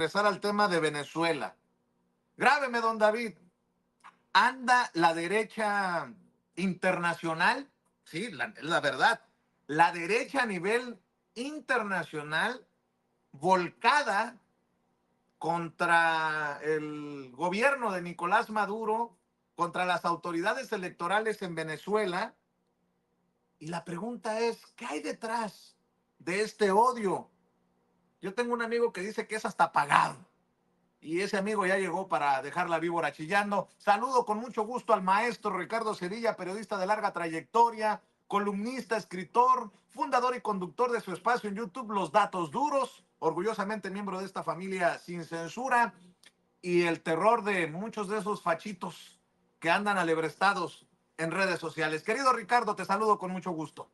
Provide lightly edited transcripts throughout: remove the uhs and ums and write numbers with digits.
Regresar al tema de Venezuela. Grábeme, don David. ¿Anda la derecha internacional? Sí, la verdad. La derecha a nivel internacional volcada contra el gobierno de Nicolás Maduro, contra las autoridades electorales en Venezuela. Y la pregunta es, ¿qué hay detrás de este odio? Yo tengo un amigo que dice que es hasta pagado. Y ese amigo ya llegó para dejar la víbora chillando. Saludo con mucho gusto al maestro Ricardo Cerilla, periodista de larga trayectoria, columnista, escritor, fundador y conductor de su espacio en YouTube, Los Datos Duros, orgullosamente miembro de esta familia sin censura, y el terror de muchos de esos fachitos que andan alebrestados en redes sociales. Querido Ricardo, te saludo con mucho gusto.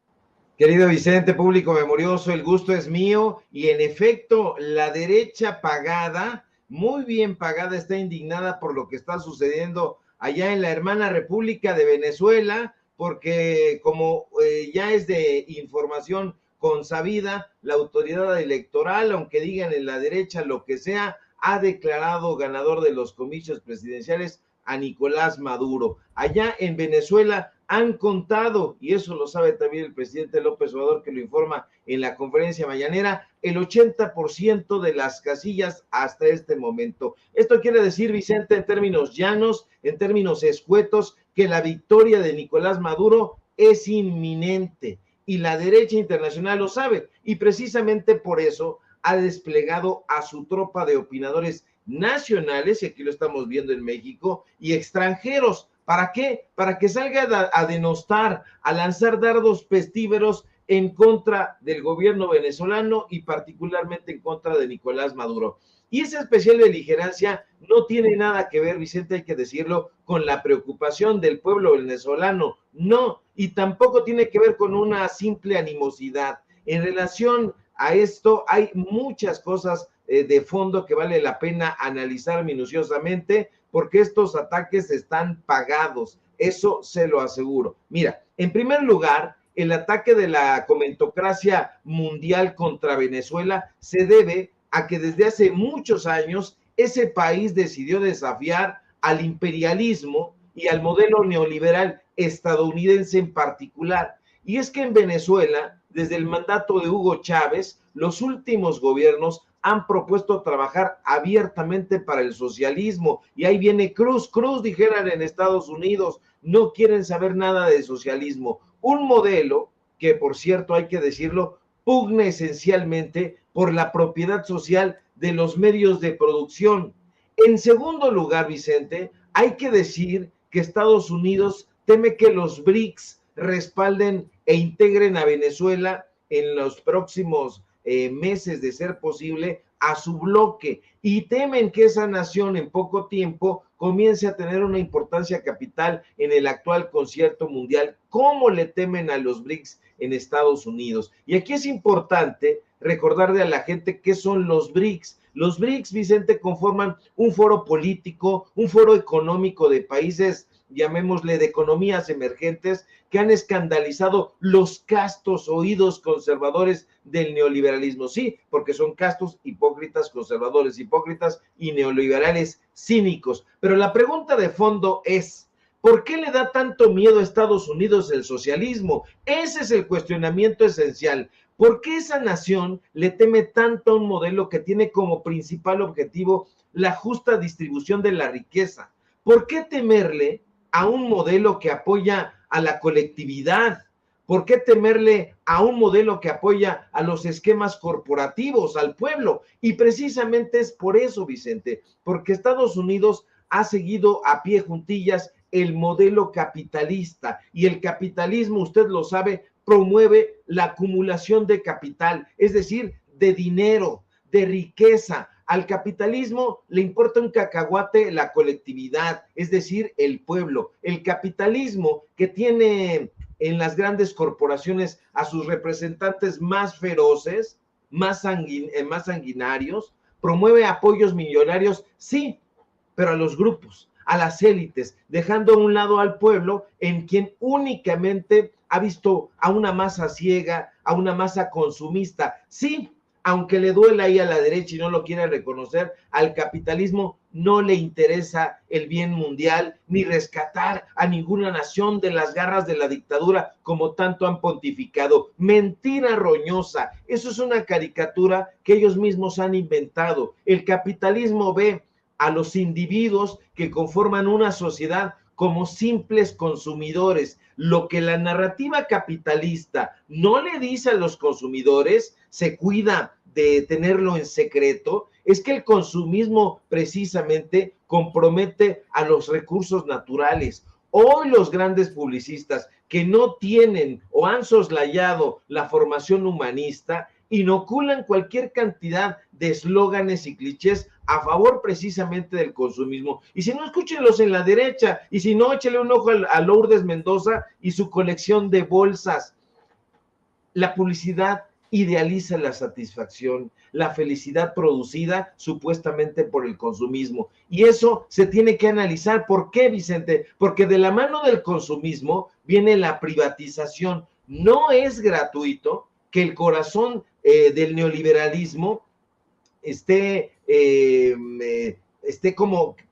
Querido Vicente, público memorioso, el gusto es mío y en efecto la derecha pagada, muy bien pagada, está indignada por lo que está sucediendo allá en la hermana República de Venezuela, porque como ya es de información consabida, la autoridad electoral, aunque digan en la derecha lo que sea, ha declarado ganador de los comicios presidenciales a Nicolás Maduro. Allá en Venezuela han contado, y eso lo sabe también el presidente López Obrador, que lo informa en la conferencia mañanera, el 80% de las casillas hasta este momento. Esto quiere decir, Vicente, en términos llanos, en términos escuetos, que la victoria de Nicolás Maduro es inminente, y la derecha internacional lo sabe, y precisamente por eso ha desplegado a su tropa de opinadores nacionales, y aquí lo estamos viendo en México, y extranjeros. ¿Para qué? Para que salga a denostar, a lanzar dardos pestíferos en contra del gobierno venezolano y particularmente en contra de Nicolás Maduro. Y esa especial beligerancia no tiene nada que ver, Vicente, hay que decirlo, con la preocupación del pueblo venezolano, no, y tampoco tiene que ver con una simple animosidad. En relación a esto hay muchas cosas de fondo que vale la pena analizar minuciosamente, porque estos ataques están pagados, eso se lo aseguro. Mira, en primer lugar, el ataque de la comentocracia mundial contra Venezuela se debe a que desde hace muchos años ese país decidió desafiar al imperialismo y al modelo neoliberal estadounidense en particular. Y es que en Venezuela, desde el mandato de Hugo Chávez, los últimos gobiernos han propuesto trabajar abiertamente para el socialismo, y ahí viene Cruz, dijeran en Estados Unidos, no quieren saber nada de socialismo, un modelo que, por cierto, hay que decirlo, pugna esencialmente por la propiedad social de los medios de producción. En segundo lugar, Vicente, hay que decir que Estados Unidos teme que los BRICS respalden e integren a Venezuela en los próximos meses, de ser posible, a su bloque, y temen que esa nación en poco tiempo comience a tener una importancia capital en el actual concierto mundial, como le temen a los BRICS en Estados Unidos. Y aquí es importante recordarle a la gente qué son los BRICS. Los BRICS, Vicente, conforman un foro político, un foro económico de países, llamémosle de economías emergentes, que han escandalizado los castos oídos conservadores del neoliberalismo. Sí, porque son castos, hipócritas, conservadores, hipócritas y neoliberales cínicos. Pero la pregunta de fondo es, ¿por qué le da tanto miedo a Estados Unidos el socialismo? Ese es el cuestionamiento esencial. ¿Por qué esa nación le teme tanto a un modelo que tiene como principal objetivo la justa distribución de la riqueza? ¿Por qué temerle a un modelo que apoya a la colectividad? ¿Por qué temerle a un modelo que apoya a los esquemas corporativos, al pueblo? Y precisamente es por eso, Vicente, porque Estados Unidos ha seguido a pie juntillas el modelo capitalista, y el capitalismo, usted lo sabe, promueve la acumulación de capital, es decir, de dinero, de riqueza. Al capitalismo le importa un cacahuate la colectividad, es decir, el pueblo. El capitalismo, que tiene en las grandes corporaciones a sus representantes más feroces, más sanguinarios, promueve apoyos millonarios, sí, pero a los grupos, a las élites, dejando a un lado al pueblo, en quien únicamente ha visto a una masa ciega, a una masa consumista. Sí, aunque le duela ahí a la derecha y no lo quiera reconocer, al capitalismo no le interesa el bien mundial ni rescatar a ninguna nación de las garras de la dictadura, como tanto han pontificado. Mentira roñosa, eso es una caricatura que ellos mismos han inventado. El capitalismo ve a los individuos que conforman una sociedad como simples consumidores. Lo que la narrativa capitalista no le dice a los consumidores, se cuida de tenerlo en secreto, es que el consumismo precisamente compromete a los recursos naturales. Hoy los grandes publicistas que no tienen o han soslayado la formación humanista inoculan cualquier cantidad de eslóganes y clichés a favor precisamente del consumismo. Y si no, escúchenlos en la derecha, y si no, échale un ojo a Lourdes Mendoza y su colección de bolsas. La publicidad idealiza la satisfacción, la felicidad producida supuestamente por el consumismo. Y eso se tiene que analizar. ¿Por qué, Vicente? Porque de la mano del consumismo viene la privatización. No es gratuito que el corazón del neoliberalismo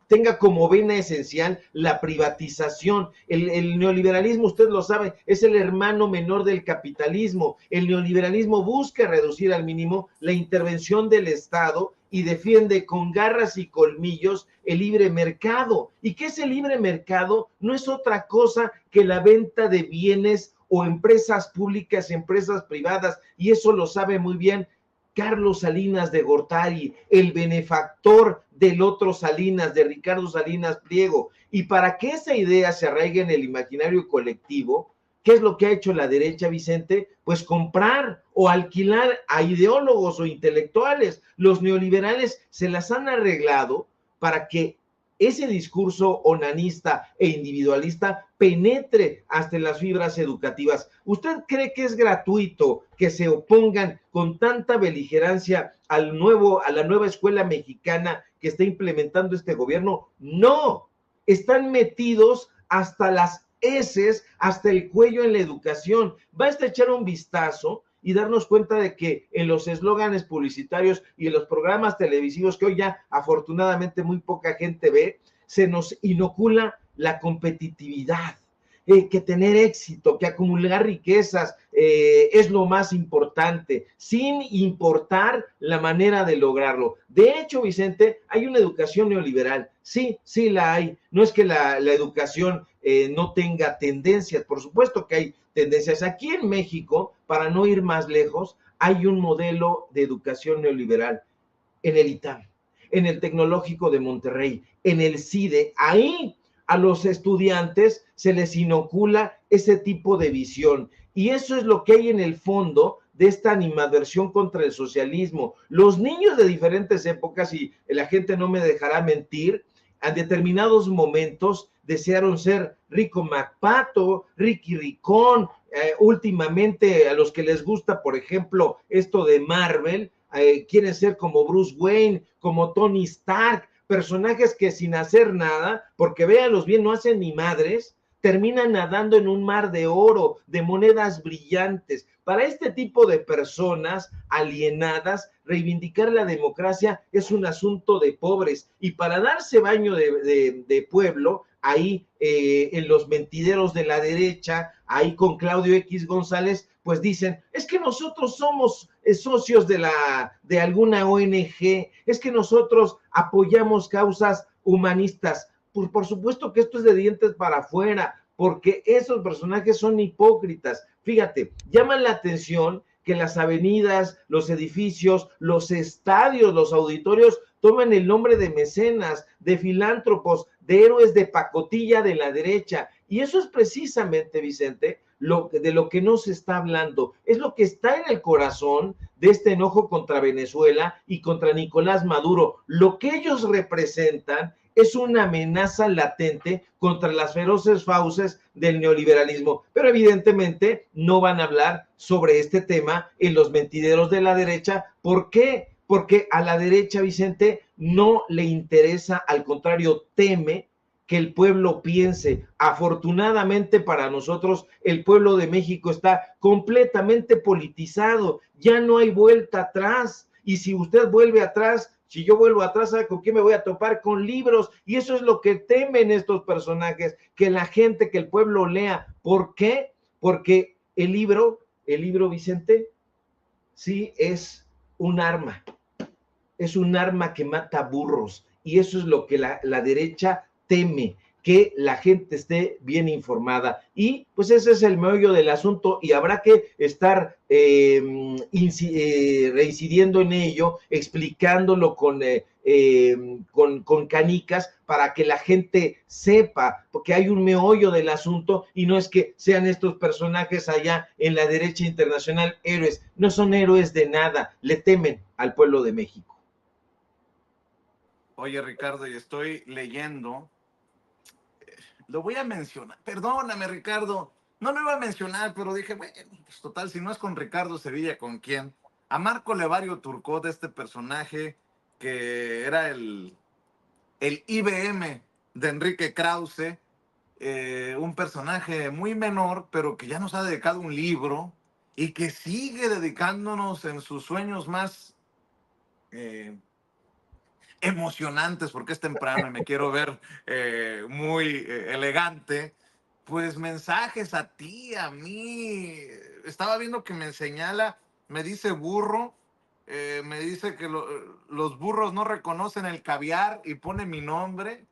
tenga como vena esencial la privatización. El neoliberalismo, usted lo sabe, es el hermano menor del capitalismo. El neoliberalismo busca reducir al mínimo la intervención del Estado y defiende con garras y colmillos el libre mercado. ¿Y qué es el libre mercado? No es otra cosa que la venta de bienes o empresas públicas, empresas privadas, y eso lo sabe muy bien Carlos Salinas de Gortari, el benefactor del otro Salinas, de Ricardo Salinas Pliego. Y para que esa idea se arraigue en el imaginario colectivo, ¿qué es lo que ha hecho la derecha, Vicente? Pues comprar o alquilar a ideólogos o intelectuales. Los neoliberales se las han arreglado para que ese discurso onanista e individualista penetre hasta las fibras educativas. ¿Usted cree que es gratuito que se opongan con tanta beligerancia a la nueva escuela mexicana que está implementando este gobierno? No, están metidos hasta las heces, hasta el cuello en la educación. Basta echar un vistazo y darnos cuenta de que en los eslóganes publicitarios y en los programas televisivos que hoy ya afortunadamente muy poca gente ve, se nos inocula la competitividad, que tener éxito, que acumular riquezas es lo más importante, sin importar la manera de lograrlo. De hecho, Vicente, hay una educación neoliberal, sí la hay. No es que la educación no tenga tendencias, por supuesto que hay tendencias. Aquí en México, para no ir más lejos, hay un modelo de educación neoliberal en el ITAM, en el Tecnológico de Monterrey, en el CIDE. Ahí a los estudiantes se les inocula ese tipo de visión. Y eso es lo que hay en el fondo de esta animadversión contra el socialismo. Los niños de diferentes épocas, y la gente no me dejará mentir, en determinados momentos desearon ser Rico MacPato, Ricky Ricón, últimamente a los que les gusta, por ejemplo, esto de Marvel, quieren ser como Bruce Wayne, como Tony Stark, personajes que sin hacer nada, porque véanlos bien, no hacen ni madres, terminan nadando en un mar de oro, de monedas brillantes. Para este tipo de personas alienadas, reivindicar la democracia es un asunto de pobres. Y para darse baño de pueblo, ahí en los mentideros de la derecha, ahí con Claudio X González, pues dicen, es que nosotros somos socios de alguna ONG, es que nosotros apoyamos causas humanistas. Pues por supuesto que esto es de dientes para afuera, porque esos personajes son hipócritas. Fíjate, llaman la atención que las avenidas, los edificios, los estadios, los auditorios toman el nombre de mecenas, de filántropos, de héroes de pacotilla de la derecha. Y eso es precisamente, Vicente, de lo que no se está hablando. Es lo que está en el corazón de este enojo contra Venezuela y contra Nicolás Maduro. Lo que ellos representan es una amenaza latente contra las feroces fauces del neoliberalismo. Pero evidentemente no van a hablar sobre este tema en los mentideros de la derecha. ¿Por qué? Porque a la derecha, Vicente, no le interesa, al contrario, teme que el pueblo piense. Afortunadamente para nosotros, el pueblo de México está completamente politizado, ya no hay vuelta atrás, y si usted vuelve atrás, si yo vuelvo atrás, ¿sabe con qué me voy a topar? Con libros, y eso es lo que temen estos personajes, que la gente, que el pueblo lea. ¿Por qué? Porque el libro, Vicente, sí es un arma que mata burros, y eso es lo que la derecha teme, que la gente esté bien informada, y pues ese es el meollo del asunto, y habrá que estar reincidiendo en ello, explicándolo con canicas, para que la gente sepa, porque hay un meollo del asunto, y no es que sean estos personajes allá en la derecha internacional héroes, no son héroes de nada, le temen al pueblo de México. Oye, Ricardo, y estoy leyendo, lo voy a mencionar, perdóname, Ricardo, no lo iba a mencionar, pero dije, bueno, pues total, si no es con Ricardo Sevilla, ¿con quién? A Marco Levario Turcot, este personaje que era el IBM de Enrique Krause, un personaje muy menor, pero que ya nos ha dedicado un libro y que sigue dedicándonos en sus sueños más eh, emocionantes, porque es temprano y me quiero ver muy elegante, pues mensajes a ti, a mí. Estaba viendo que me señala, me dice burro, me dice que los burros no reconocen el caviar y pone mi nombre.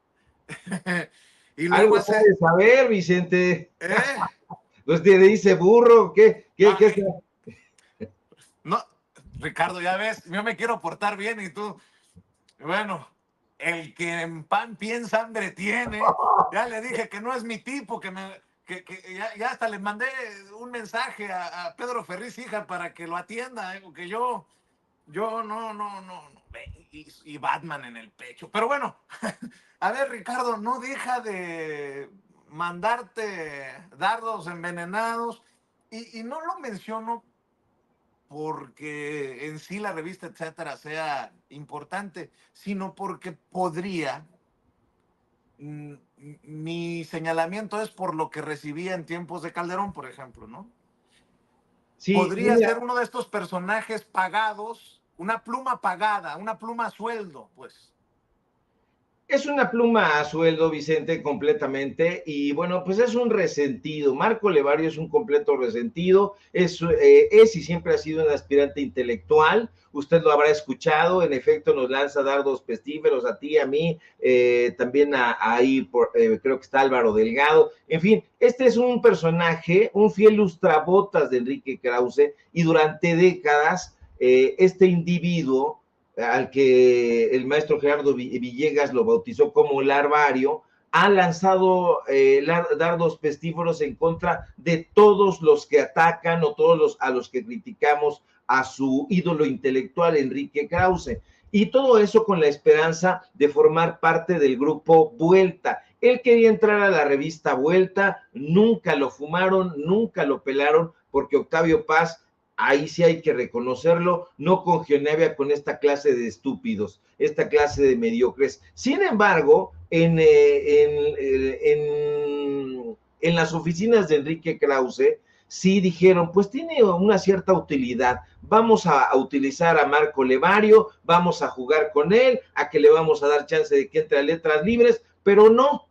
Y luego Algo hace, sabes saber, Vicente. ¿eh? Pues te dice burro, ¿qué? Ay, no, Ricardo, ya ves, yo me quiero portar bien y tú, bueno, el que en pan piensa, hambre tiene. Ya le dije que no es mi tipo, que ya hasta le mandé un mensaje a Pedro Ferriz, hija, para que lo atienda, que yo no. Y Batman en el pecho. Pero bueno, a ver, Ricardo, no deja de mandarte dardos envenenados. Y no lo menciono porque en sí la revista, etcétera, sea importante, sino porque podría, mm, mi señalamiento es por lo que recibía en tiempos de Calderón, por ejemplo, ¿no? Sí, Podría mira, ser uno de estos personajes pagados, una pluma pagada, una pluma a sueldo, pues. es una pluma a sueldo, Vicente, completamente, y bueno, pues es un resentido. Marco Levario es un completo resentido, es y siempre ha sido un aspirante intelectual. Usted lo habrá escuchado, en efecto nos lanza dardos pestíferos a ti, a mí, también ahí creo que está Álvaro Delgado. En fin, este es un personaje, un fiel lustrabotas de Enrique Krause, y durante décadas este individuo al que el maestro Gerardo Villegas lo bautizó como larvario, ha lanzado dardos pestíferos en contra de todos los que atacan o todos a los que criticamos a su ídolo intelectual, Enrique Krause. Y todo eso con la esperanza de formar parte del grupo Vuelta. Él quería entrar a la revista Vuelta, nunca lo fumaron, nunca lo pelaron, porque Octavio Paz, ahí sí hay que reconocerlo, no congeniaba con esta clase de estúpidos, esta clase de mediocres. Sin embargo, en las oficinas de Enrique Krause, sí dijeron, pues tiene una cierta utilidad, vamos a utilizar a Marco Levario, vamos a jugar con él, a que le vamos a dar chance de que entre a letras libres, pero lo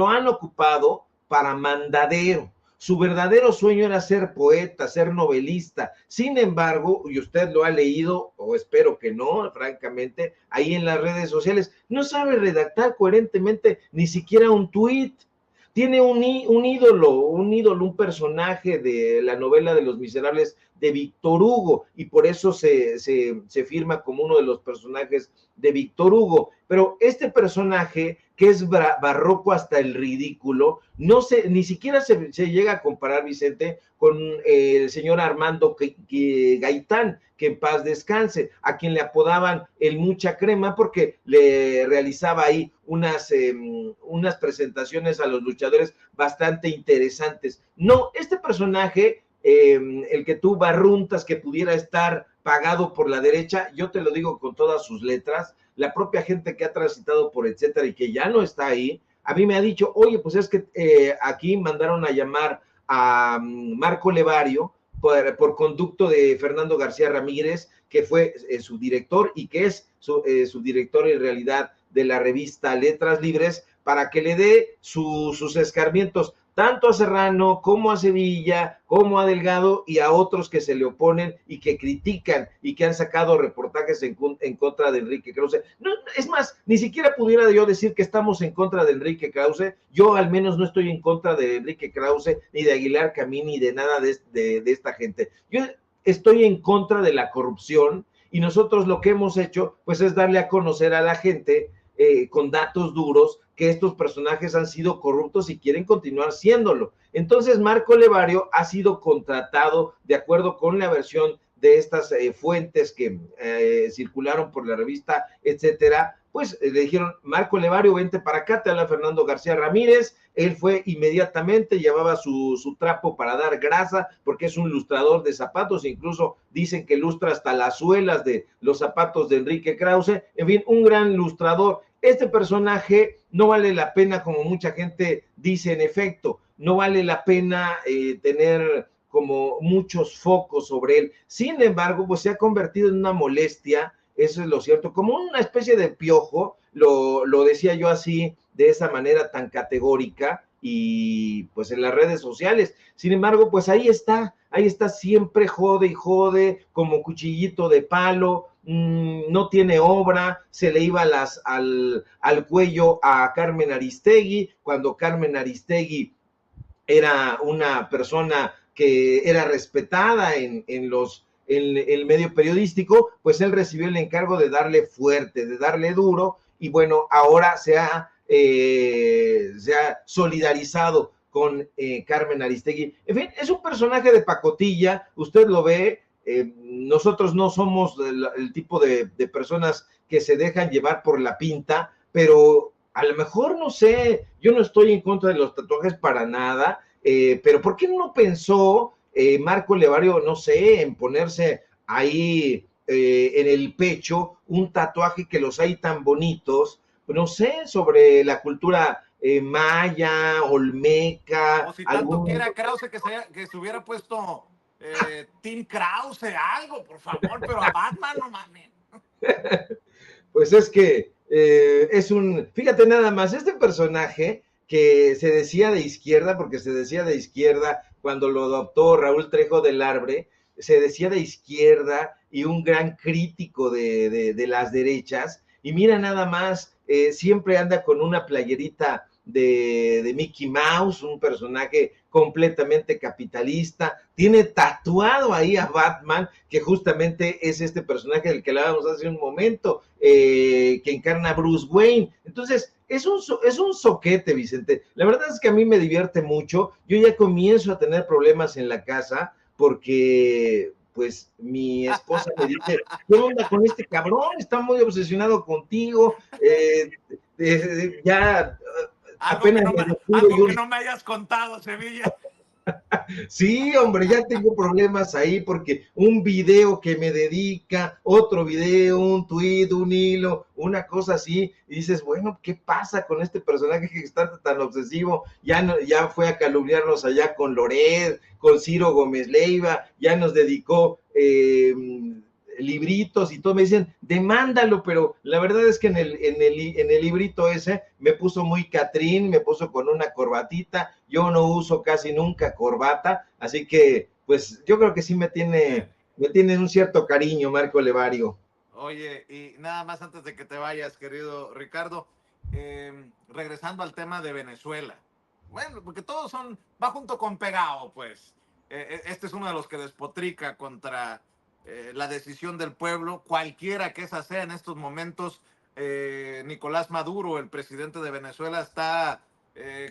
han ocupado para mandadero. Su verdadero sueño era ser poeta, ser novelista. Sin embargo, y usted lo ha leído, o espero que no, francamente, ahí en las redes sociales, no sabe redactar coherentemente ni siquiera un tuit. Tiene un ídolo, un personaje de la novela de Los Miserables de Víctor Hugo, y por eso se firma como uno de los personajes de Víctor Hugo. Pero este personaje, que es barroco hasta el ridículo, ni siquiera se llega a comparar, Vicente, con el señor Armando Gaitán, que en paz descanse, a quien le apodaban el mucha crema, porque le realizaba ahí unas presentaciones a los luchadores bastante interesantes. No, este personaje el que tú barruntas que pudiera estar pagado por la derecha, yo te lo digo con todas sus letras, la propia gente que ha transitado por etcétera y que ya no está ahí, a mí me ha dicho, oye, pues es que aquí mandaron a llamar a Marco Levario por conducto de Fernando García Ramírez, que fue su director y que es su director en realidad de la revista Letras Libres, para que le dé sus escarmientos tanto a Serrano como a Sevilla, como a Delgado y a otros que se le oponen y que critican y que han sacado reportajes en contra de Enrique Krause. No, es más, ni siquiera pudiera yo decir que estamos en contra de Enrique Krause. Yo al menos no estoy en contra de Enrique Krause, ni de Aguilar Camín, ni de nada de esta gente. Yo estoy en contra de la corrupción y nosotros lo que hemos hecho pues es darle a conocer a la gente con datos duros que estos personajes han sido corruptos y quieren continuar siéndolo. Entonces Marco Levario ha sido contratado de acuerdo con la versión de estas fuentes que circularon por la revista, etcétera, pues le dijeron, Marco Levario, vente para acá, te habla Fernando García Ramírez. Él fue inmediatamente, llevaba su trapo para dar grasa, porque es un lustrador de zapatos, incluso dicen que lustra hasta las suelas de los zapatos de Enrique Krause, en fin, un gran lustrador. Este personaje no vale la pena, como mucha gente dice, en efecto, no vale la pena tener como muchos focos sobre él. Sin embargo, pues se ha convertido en una molestia, eso es lo cierto, como una especie de piojo, lo decía yo así, de esa manera tan categórica, y pues en las redes sociales. Sin embargo, pues ahí está siempre jode y jode, como cuchillito de palo, no tiene obra, se le iba al cuello a Carmen Aristegui, cuando Carmen Aristegui era una persona que era respetada en el medio periodístico, pues él recibió el encargo de darle fuerte, de darle duro, y bueno, ahora se ha solidarizado con Carmen Aristegui. En fin, es un personaje de pacotilla, usted lo ve, nosotros no somos el tipo de personas que se dejan llevar por la pinta, pero a lo mejor, no sé, yo no estoy en contra de los tatuajes para nada, pero ¿por qué no pensó Marco Levario, no sé, en ponerse ahí en el pecho un tatuaje que los hay tan bonitos, no sé, sobre la cultura maya, olmeca, O si tanto algún... quiera Krause que se hubiera puesto Team Krause, algo, por favor, pero a Batman no mames. Pues es que fíjate nada más, este personaje que se decía de izquierda, porque se decía de izquierda cuando lo adoptó Raúl Trejo del Arbre, se decía de izquierda y un gran crítico de las derechas, y mira nada más, siempre anda con una playerita de Mickey Mouse, un personaje completamente capitalista, tiene tatuado ahí a Batman, que justamente es este personaje del que hablábamos hace un momento, que encarna a Bruce Wayne. Entonces, es un soquete, Vicente. La verdad es que a mí me divierte mucho. Yo ya comienzo a tener problemas en la casa porque pues mi esposa me dice, ¿qué onda con este cabrón? Está muy obsesionado contigo, ya apenas me descuido Algo que yo. no me hayas contado, Sevilla. Sí, hombre, ya tengo problemas ahí porque un video que me dedica, otro video, un tweet, un hilo, una cosa así, y dices, bueno, ¿qué pasa con este personaje que está tan obsesivo? Ya, no, ya fue a calumniarnos allá con Loret, con Ciro Gómez Leiva, ya nos dedicó libritos y todo, me dicen, demándalo, pero la verdad es que en el librito ese me puso muy Catrín, me puso con una corbatita, yo no uso casi nunca corbata, así que pues yo creo que sí me tiene un cierto cariño Marco Levario. Oye, y nada más antes de que te vayas, querido Ricardo, regresando al tema de Venezuela. Bueno, porque todos va junto con pegado, pues. Este es uno de los que despotrica contra la decisión del pueblo, cualquiera que esa sea en estos momentos. Nicolás Maduro, el presidente de Venezuela, está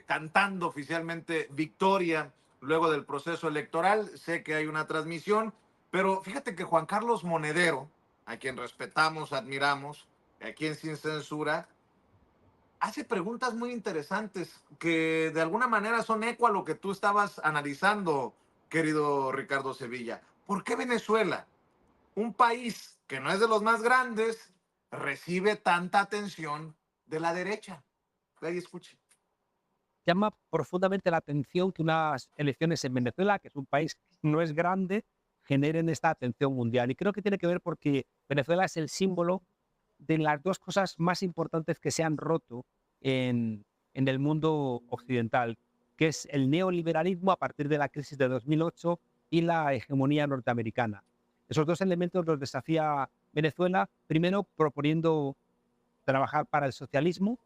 cantando oficialmente victoria luego del proceso electoral. Sé que hay una transmisión, pero fíjate que Juan Carlos Monedero, a quien respetamos, admiramos, a quien sin censura, hace preguntas muy interesantes que de alguna manera son eco a lo que tú estabas analizando, querido Ricardo Sevilla. ¿Por qué Venezuela, un país que no es de los más grandes, recibe tanta atención de la derecha? Ahí escuche. Llama profundamente la atención que unas elecciones en Venezuela, que es un país que no es grande, generen esta atención mundial. Y creo que tiene que ver porque Venezuela es el símbolo de las dos cosas más importantes que se han roto en el mundo occidental, que es el neoliberalismo a partir de la crisis de 2008 y la hegemonía norteamericana. Esos dos elementos los desafía Venezuela, primero proponiendo trabajar para el socialismo,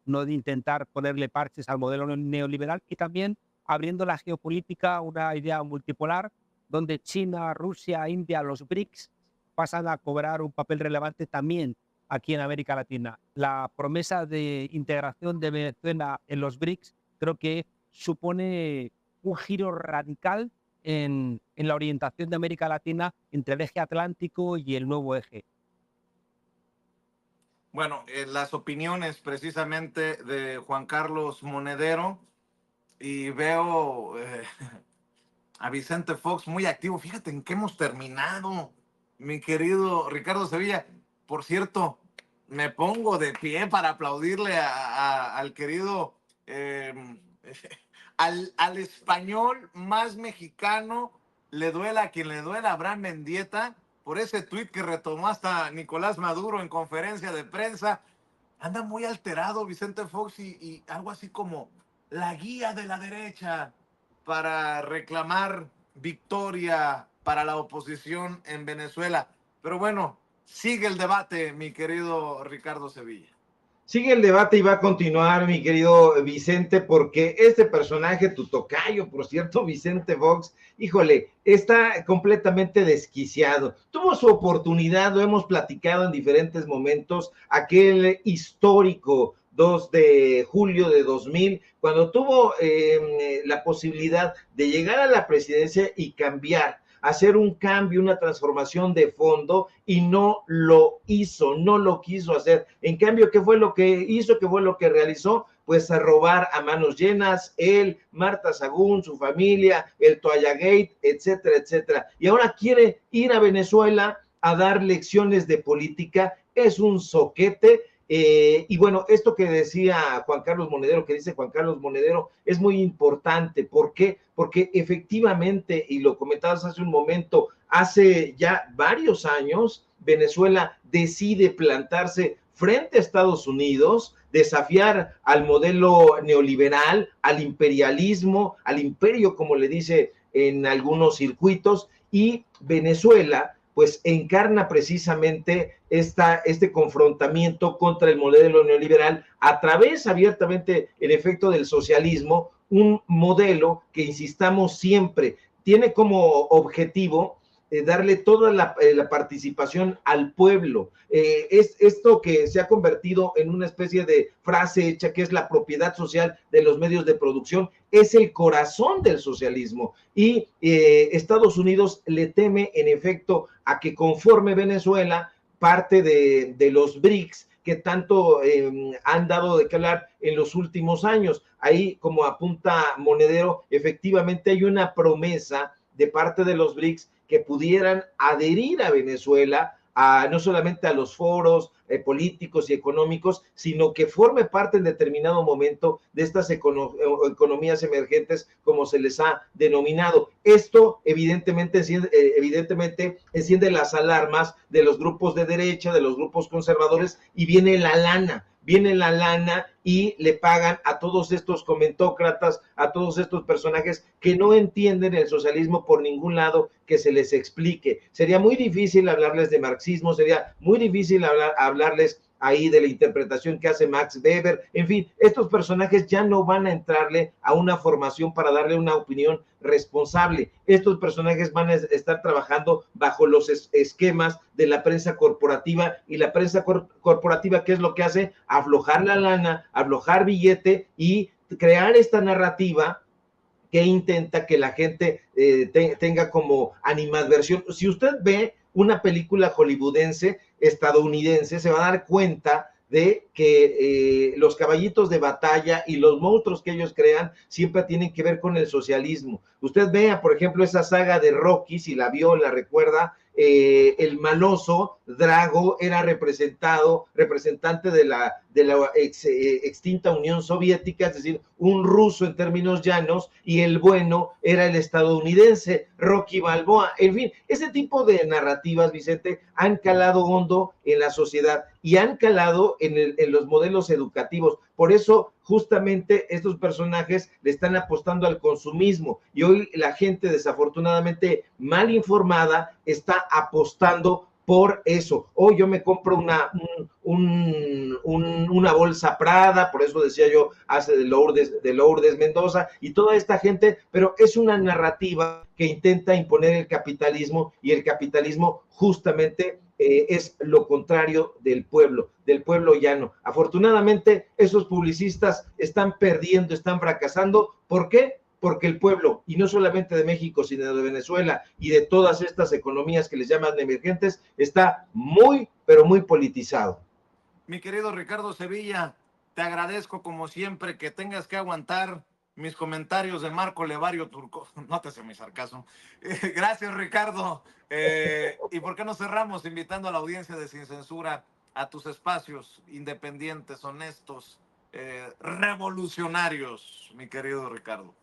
no de intentar ponerle parches al modelo neoliberal, y también abriendo la geopolítica a una idea multipolar donde China, Rusia, India, los BRICS pasan a cobrar un papel relevante también aquí en América Latina. La promesa de integración de Venezuela en los BRICS creo que supone un giro radical en la orientación de América Latina entre el eje atlántico y el nuevo eje. Bueno, las opiniones precisamente de Juan Carlos Monedero, y veo a Vicente Fox muy activo. Fíjate en qué hemos terminado, mi querido Ricardo Sevilla. Por cierto, me pongo de pie para aplaudirle al querido, al español más mexicano, le duela a quien le duela, Abraham Mendieta, por ese tuit que retomó hasta Nicolás Maduro en conferencia de prensa. Anda muy alterado Vicente Fox y algo así como la guía de la derecha para reclamar victoria para la oposición en Venezuela. Pero bueno, sigue el debate, mi querido Ricardo Sevilla. Sigue el debate y va a continuar, mi querido Vicente, porque este personaje, tu tocayo, por cierto, Vicente Fox, híjole, está completamente desquiciado. Tuvo su oportunidad, lo hemos platicado en diferentes momentos, aquel histórico 2 de julio de 2000, cuando tuvo la posibilidad de llegar a la presidencia y cambiar, hacer un cambio, una transformación de fondo, y no lo hizo, no lo quiso hacer. En cambio, ¿qué fue lo que hizo? ¿Qué fue lo que realizó? Pues a robar a manos llenas, él, Marta Sagún, su familia, el Toalla Gate, etcétera, etcétera. Y ahora quiere ir a Venezuela a dar lecciones de política. Es un zoquete. Y bueno, esto que decía Juan Carlos Monedero, que dice Juan Carlos Monedero, es muy importante. ¿Por qué? Porque efectivamente, y lo comentabas hace un momento, hace ya varios años, Venezuela decide plantarse frente a Estados Unidos, desafiar al modelo neoliberal, al imperialismo, al imperio, como le dice en algunos circuitos, y Venezuela pues encarna precisamente este confrontamiento contra el modelo neoliberal a través abiertamente, en efecto, del socialismo, un modelo que, insistamos siempre, tiene como objetivo darle toda la participación al pueblo. Es esto que se ha convertido en una especie de frase hecha, que es la propiedad social de los medios de producción, es el corazón del socialismo. Y Estados Unidos le teme, en efecto, a que conforme Venezuela, parte de los BRICS, que tanto han dado de qué hablar en los últimos años. Ahí, como apunta Monedero, efectivamente hay una promesa de parte de los BRICS que pudieran adherir a Venezuela, no solamente a los foros políticos y económicos, sino que forme parte en determinado momento de estas economías emergentes, como se les ha denominado. Esto evidentemente enciende las alarmas de los grupos de derecha, de los grupos conservadores, y viene la lana y le pagan a todos estos comentócratas, a todos estos personajes que no entienden el socialismo por ningún lado que se les explique. Sería muy difícil hablarles de marxismo, sería muy difícil hablarles ahí de la interpretación que hace Max Weber. En fin, estos personajes ya no van a entrarle a una formación para darle una opinión responsable. Estos personajes van a estar trabajando bajo los esquemas de la prensa corporativa, y la prensa corporativa, ¿qué es lo que hace? Aflojar la lana, aflojar billete y crear esta narrativa que intenta que la gente tenga como animadversión. Si usted ve una película hollywoodense, estadounidense, se va a dar cuenta de que los caballitos de batalla y los monstruos que ellos crean siempre tienen que ver con el socialismo. Usted vea, por ejemplo, esa saga de Rocky, si la vio, la recuerda, el maloso Drago era representante de la extinta Unión Soviética, es decir, un ruso en términos llanos, y el bueno era el estadounidense, Rocky Balboa. En fin, ese tipo de narrativas, Vicente, han calado hondo en la sociedad y han calado en los modelos educativos. Por eso, justamente, estos personajes le están apostando al consumismo y hoy la gente, desafortunadamente mal informada, está apostando por eso. Hoy yo me compro una bolsa Prada, por eso decía yo, hace de Lourdes Mendoza y toda esta gente, pero es una narrativa que intenta imponer el capitalismo y el capitalismo justamente es lo contrario del pueblo llano. Afortunadamente, esos publicistas están perdiendo, están fracasando. ¿Por qué? Porque el pueblo, y no solamente de México, sino de Venezuela y de todas estas economías que les llaman emergentes, está muy, pero muy politizado. Mi querido Ricardo Sevilla, te agradezco como siempre que tengas que aguantar mis comentarios de Marco Levario Turco. Nótese mi sarcasmo. Gracias, Ricardo. ¿Y por qué no cerramos invitando a la audiencia de Sin Censura a tus espacios independientes, honestos, revolucionarios, mi querido Ricardo?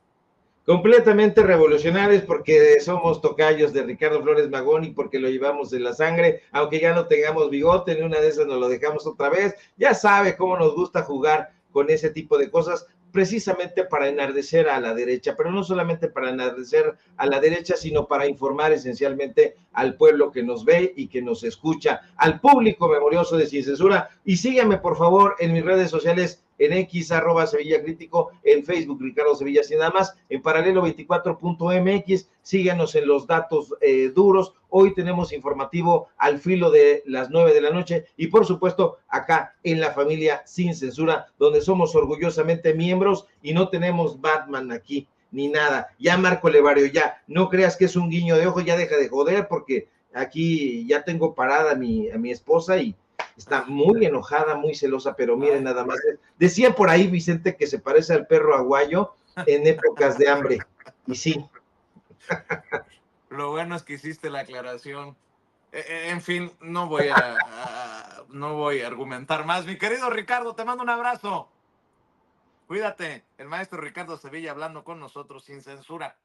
Completamente revolucionarios porque somos tocayos de Ricardo Flores Magón y porque lo llevamos en la sangre, aunque ya no tengamos bigote, en una de esas nos lo dejamos otra vez. Ya sabe cómo nos gusta jugar con ese tipo de cosas, precisamente para enardecer a la derecha, pero no solamente para enardecer a la derecha, sino para informar esencialmente al pueblo que nos ve y que nos escucha, al público memorioso de Sin Censura. Y síganme, por favor, en mis redes sociales, en X, @Sevilla Crítico, en Facebook, Ricardo Sevilla, sin nada más, en paralelo24.mx, síganos en los datos duros. Hoy tenemos informativo al filo de las 9 de la noche y, por supuesto, acá en la familia Sin Censura, donde somos orgullosamente miembros y no tenemos Batman aquí, ni nada. Ya Marco Levario, ya, no creas que es un guiño de ojo, ya deja de joder, porque aquí ya tengo parada a mi esposa y está muy enojada, muy celosa, pero miren nada más. Decía por ahí, Vicente, que se parece al perro aguayo en épocas de hambre. Y sí. Lo bueno es que hiciste la aclaración. En fin, no voy a argumentar más. Mi querido Ricardo, te mando un abrazo. Cuídate. El maestro Ricardo Sevilla hablando con nosotros sin censura.